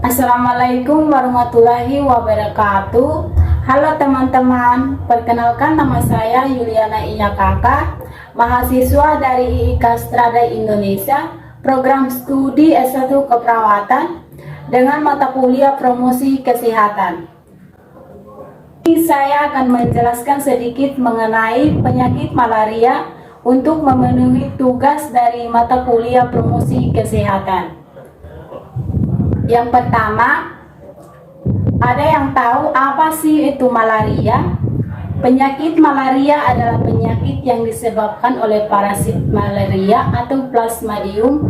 Assalamualaikum warahmatullahi wabarakatuh. Halo teman-teman, perkenalkan nama saya Yuliana Iyakaka, mahasiswa dari IIK Strada Indonesia, program studi S1 Keperawatan dengan mata kuliah promosi kesehatan. Ini saya akan menjelaskan sedikit mengenai penyakit malaria untuk memenuhi tugas dari mata kuliah promosi kesehatan. Yang pertama, ada yang tahu apa sih itu malaria? Penyakit malaria adalah penyakit yang disebabkan oleh parasit malaria atau Plasmodium,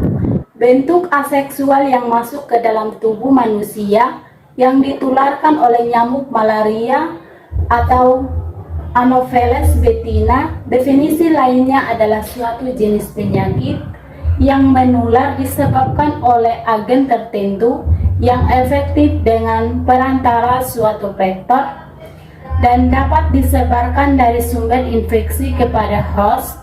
bentuk aseksual yang masuk ke dalam tubuh manusia yang ditularkan oleh nyamuk malaria atau Anopheles betina. Definisi lainnya adalah suatu jenis penyakit yang menular disebabkan oleh agen tertentu yang efektif dengan perantara suatu vektor dan dapat disebarkan dari sumber infeksi kepada host.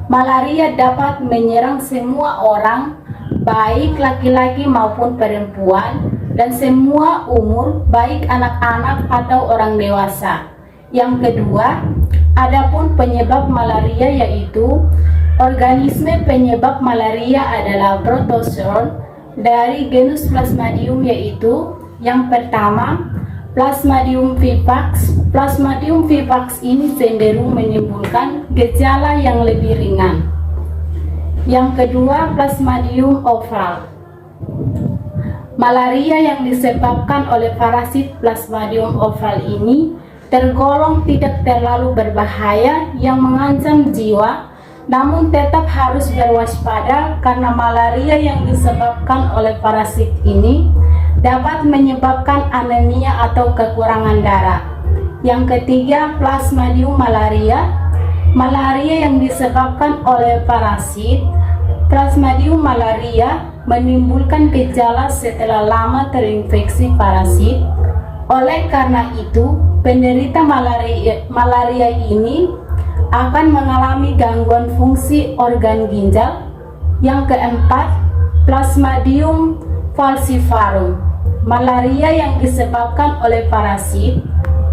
Malaria dapat menyerang semua orang, baik laki-laki maupun perempuan, dan semua umur, baik anak-anak atau orang dewasa. Yang kedua, adapun penyebab malaria yaitu organisme penyebab malaria adalah protozoon dari genus Plasmodium, yaitu yang pertama Plasmodium vivax. Plasmodium vivax ini cenderung menimbulkan gejala yang lebih ringan. Yang kedua, Plasmodium oval. Malaria yang disebabkan oleh parasit Plasmodium oval ini tergolong tidak terlalu berbahaya yang mengancam jiwa, namun tetap harus berwaspada karena malaria yang disebabkan oleh parasit ini dapat menyebabkan anemia atau kekurangan darah. Yang ketiga, Plasmodium malaria. Malaria yang disebabkan oleh parasit Plasmodium malaria menimbulkan gejala setelah lama terinfeksi parasit. Oleh karena itu, penderita malaria ini akan mengalami gangguan fungsi organ ginjal. Yang keempat, Plasmodium falciparum. Malaria yang disebabkan oleh parasit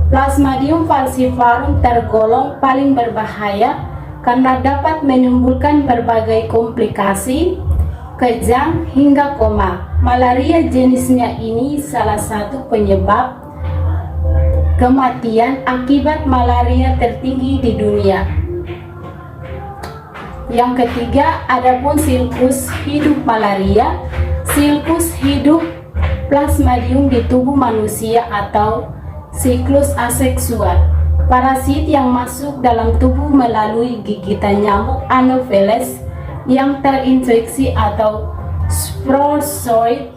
Plasmodium falciparum tergolong paling berbahaya karena dapat menimbulkan berbagai komplikasi, kejang hingga koma. Malaria jenisnya ini salah satu penyebab kematian akibat malaria tertinggi di dunia. Yang ketiga, adapun siklus hidup malaria. Siklus hidup Plasmodium di tubuh manusia atau siklus aseksual. Parasit yang masuk dalam tubuh melalui gigitan nyamuk Anopheles yang terinfeksi atau sporozoid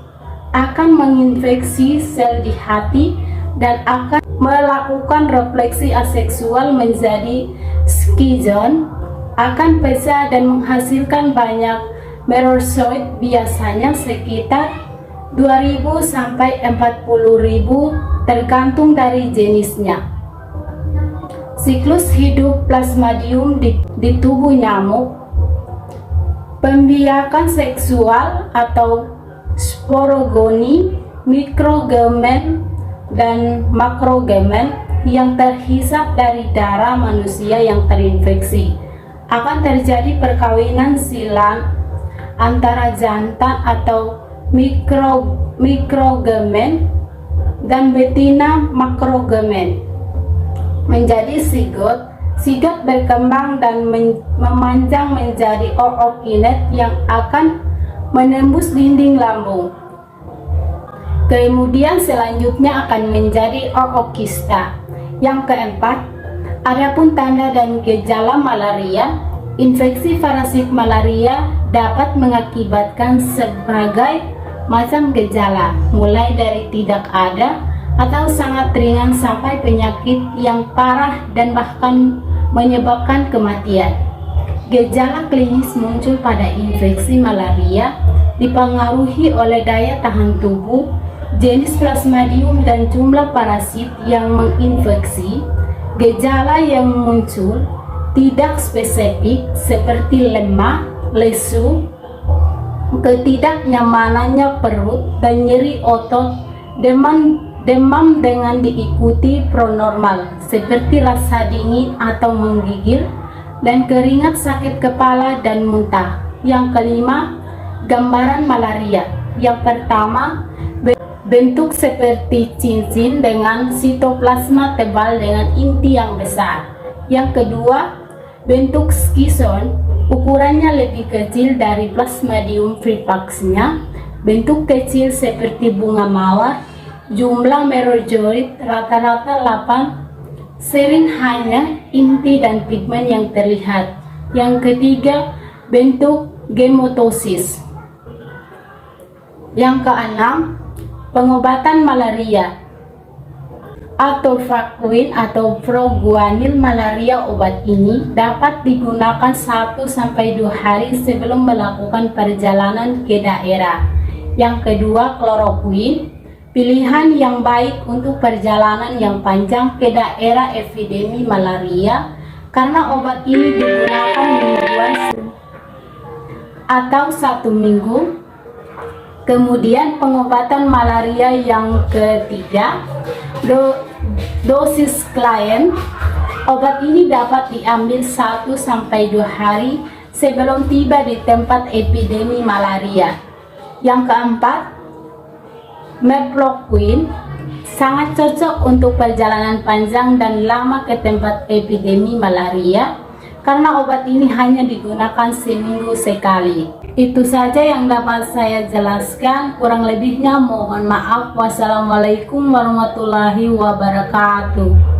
akan menginfeksi sel di hati dan akan melakukan refleksi aseksual menjadi skizon, akan pecah dan menghasilkan banyak merozoid, biasanya sekitar 2000 sampai 40.000 tergantung dari jenisnya. Siklus hidup Plasmodium di tubuh nyamuk. Pembiakan seksual atau sporogoni, mikrogamen dan makrogamen yang terhisap dari darah manusia yang terinfeksi. Akan terjadi perkawinan silang antara jantan atau mikrogamen dan betina makrogamen menjadi zigot. Zigot berkembang dan memanjang menjadi ookinet yang akan menembus dinding lambung. Kemudian selanjutnya akan menjadi ookista. Yang keempat, adapun tanda dan gejala malaria. Infeksi parasit malaria dapat mengakibatkan sebagai macam gejala, mulai dari tidak ada atau sangat ringan sampai penyakit yang parah dan bahkan menyebabkan kematian. Gejala klinis muncul pada infeksi malaria dipengaruhi oleh daya tahan tubuh, jenis Plasmodium dan jumlah parasit yang menginfeksi. Gejala yang muncul tidak spesifik seperti lemah, lesu, ketidaknyamanannya perut dan nyeri otot, demam dengan diikuti pronormal seperti rasa dingin atau menggigil, dan keringat, sakit kepala, dan muntah. Yang kelima, gambaran malaria. Yang pertama, bentuk seperti cincin dengan sitoplasma tebal dengan inti yang besar. Yang kedua, bentuk skison, ukurannya lebih kecil dari Plasmodium vivax-nya, bentuk kecil seperti bunga mawar, jumlah merozoit rata-rata 8, sering hanya inti dan pigmen yang terlihat. Yang ketiga, bentuk gematosis. Yang keenam, pengobatan malaria. Atorvaquin atau proguanil malaria. Obat ini dapat digunakan 1-2 hari sebelum melakukan perjalanan ke daerah. Yang kedua, kloroquine, pilihan yang baik untuk perjalanan yang panjang ke daerah epidemi malaria karena obat ini digunakan mingguan atau 1 minggu. Kemudian pengobatan malaria yang ketiga, dosis klien. Obat ini dapat diambil 1-2 hari sebelum tiba di tempat epidemi malaria. Yang keempat, mefloquine, sangat cocok untuk perjalanan panjang dan lama ke tempat epidemi malaria karena obat ini hanya digunakan seminggu sekali. Itu saja yang dapat saya jelaskan, kurang lebihnya mohon maaf. Wassalamualaikum warahmatullahi wabarakatuh.